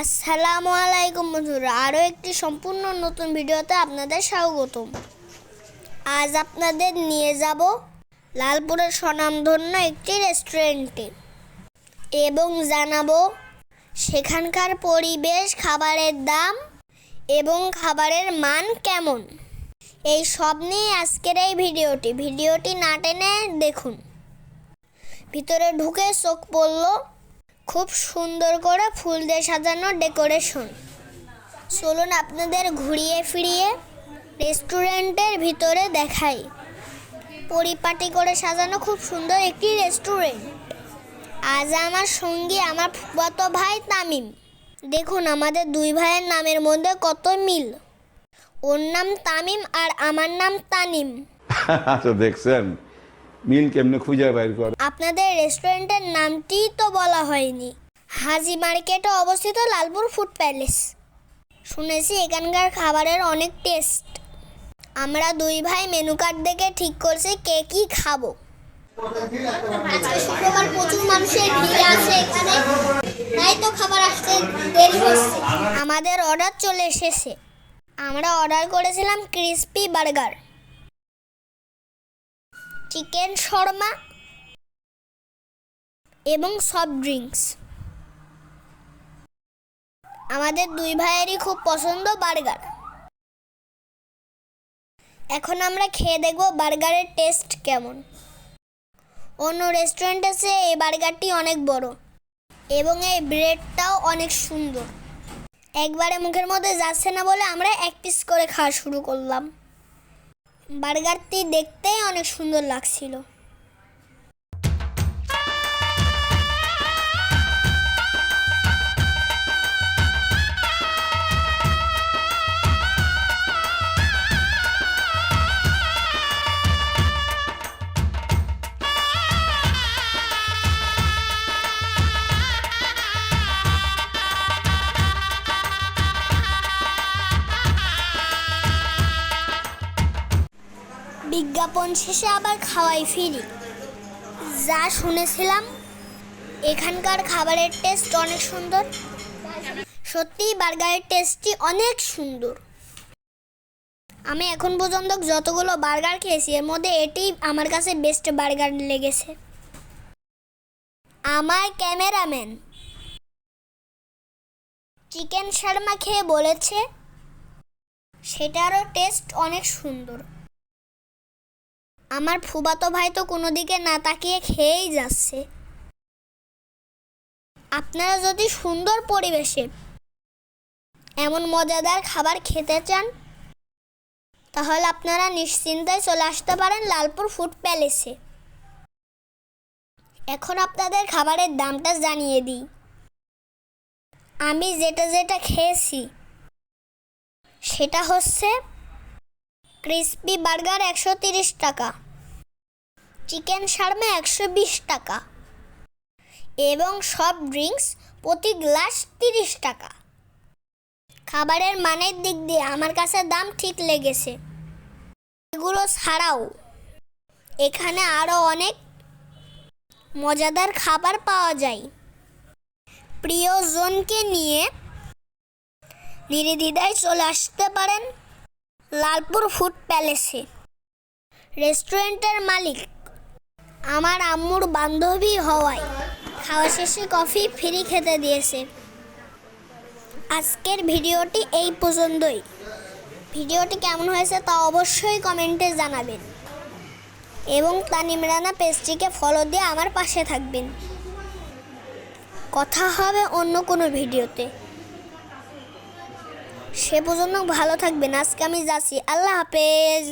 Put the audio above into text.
আসসালামু আলাইকুম বন্ধুরা, আরও একটি সম্পূর্ণ নতুন ভিডিওতে আপনাদের স্বাগতম। আজ আপনাদের নিয়ে যাব লালপুরের স্বনামধন্য একটি রেস্টুরেন্টে এবং জানাবো সেখানকার পরিবেশ, খাবারের দাম এবং খাবারের মান কেমন। এই সব নিয়ে আজকের এই ভিডিওটি না টেনে দেখুন। ভিতরে ঢুকে চোখ পড়ল খুব সুন্দর করে ফুল দিয়ে সাজানো ডেকোরেশন। চলুন আপনাদের ঘুরিয়ে ফিরিয়ে রেস্টুরেন্টের ভিতরে দেখাই। পরিপাটি করে সাজানো খুব সুন্দর একটি রেস্টুরেন্ট। আজ আমার সঙ্গী আমার ফুফাতো ভাই তামিম। দেখুন আমাদের দুই ভাইয়ের নামের মধ্যে কত মিল। ওর নাম তামিম আর আমার নাম তানিম। আচ্ছা, দেখছেন মিল কেমনে খুঁজে বাইর করে। আপনাদের রেস্টুরেন্টের নামটি তো বলা হয়নি। হাজি মার্কেটে অবস্থিত লালপুর ফুড প্যালেস। শুনেছি এখানকার খাবারের অনেক টেস্ট। আমরা দুই ভাই মেনু কার্ড দেখে ঠিক করছি কে কি খাবো। আজকে শুক্রবার, প্রচুর মানুষের ভিড় আছে এখানে, তাই তো খাবার আসতে দেরি হচ্ছে। আমাদের অর্ডার চলে এসেছে। আমরা অর্ডার করেছিলাম ক্রিসপি বার্গার, চিকেন শর্মা এবং সফট ড্রিঙ্কস। আমাদের দুই ভাইয়েরই খুব পছন্দ বার্গার। এখন আমরা খেয়ে দেখব বার্গারের টেস্ট কেমন। অন্য রেস্টুরেন্টে চেয়ে এই বার্গারটি অনেক বড় এবং এই ব্রেডটাও অনেক সুন্দর। একবারে মুখের মধ্যে যাচ্ছে না বলে আমরা এক পিস করে খাওয়া শুরু করলাম। বার্গারটি দেখতেই অনেক সুন্দর লাগছিল। বিজ্ঞাপন শেষে আবার খাওয়াই ফিরি। যা শুনেছিলাম এখানকার খাবারের টেস্ট অনেক সুন্দর। সত্যিই বার্গারের টেস্টটি অনেক সুন্দর। আমি এখন পর্যন্ত যতগুলো বার্গার খেয়েছি এর মধ্যে এটি আমার কাছে বেস্ট বার্গার লেগেছে। আমার ক্যামেরাম্যান চিকেন শর্মা খেয়ে বলেছে সেটারও টেস্ট অনেক সুন্দর। আমার ফুফাতো ভাই তো কোনো দিকে না তাকিয়ে খেয়েই যাচ্ছে। আপনারা যদি সুন্দর পরিবেশে এমন মজাদার খাবার খেতে চান তাহলে আপনারা নিশ্চিন্তায় চলে আসতে পারেন লালপুর ফুড প্যালেসে। এখন আপনাদের খাবারের দামটা জানিয়ে দিই। আমি যেটা খেয়েছি সেটা হচ্ছে ক্রিসপি বার্গার 130 টাকা, চিকেন শর্মা 120 টাকা এবং সফট ড্রিঙ্কস প্রতি গ্লাস 30 টাকা। খাবারের মানের দিক দিয়ে আমার কাছে দাম ঠিক লেগেছে। এগুলো ছাড়াও এখানে আরও অনেক মজাদার খাবার পাওয়া যায়। প্রিয়জনকে নিয়ে নির্দ্বিধায় চলে আসতে পারেন লালপুর ফুড প্যালেসে। রেস্টুরেন্টের মালিক আমার আম্মুর বান্ধবী হওয়ায় খাওয়া শেষে কফি ফ্রি খেতে দিয়েছে। আজকের ভিডিওটি এই পর্যন্তই। ভিডিওটি কেমন হয়েছে তা অবশ্যই কমেন্টে জানাবেন এবং তানিম রানা পেজটিকে ফলো দিয়ে আমার পাশে থাকবেন। কথা হবে অন্য কোনো ভিডিওতে। সে পর্যন্ত ভালো থাকবেন। আজকে আমি যাচ্ছি। আল্লাহ হাফেজ।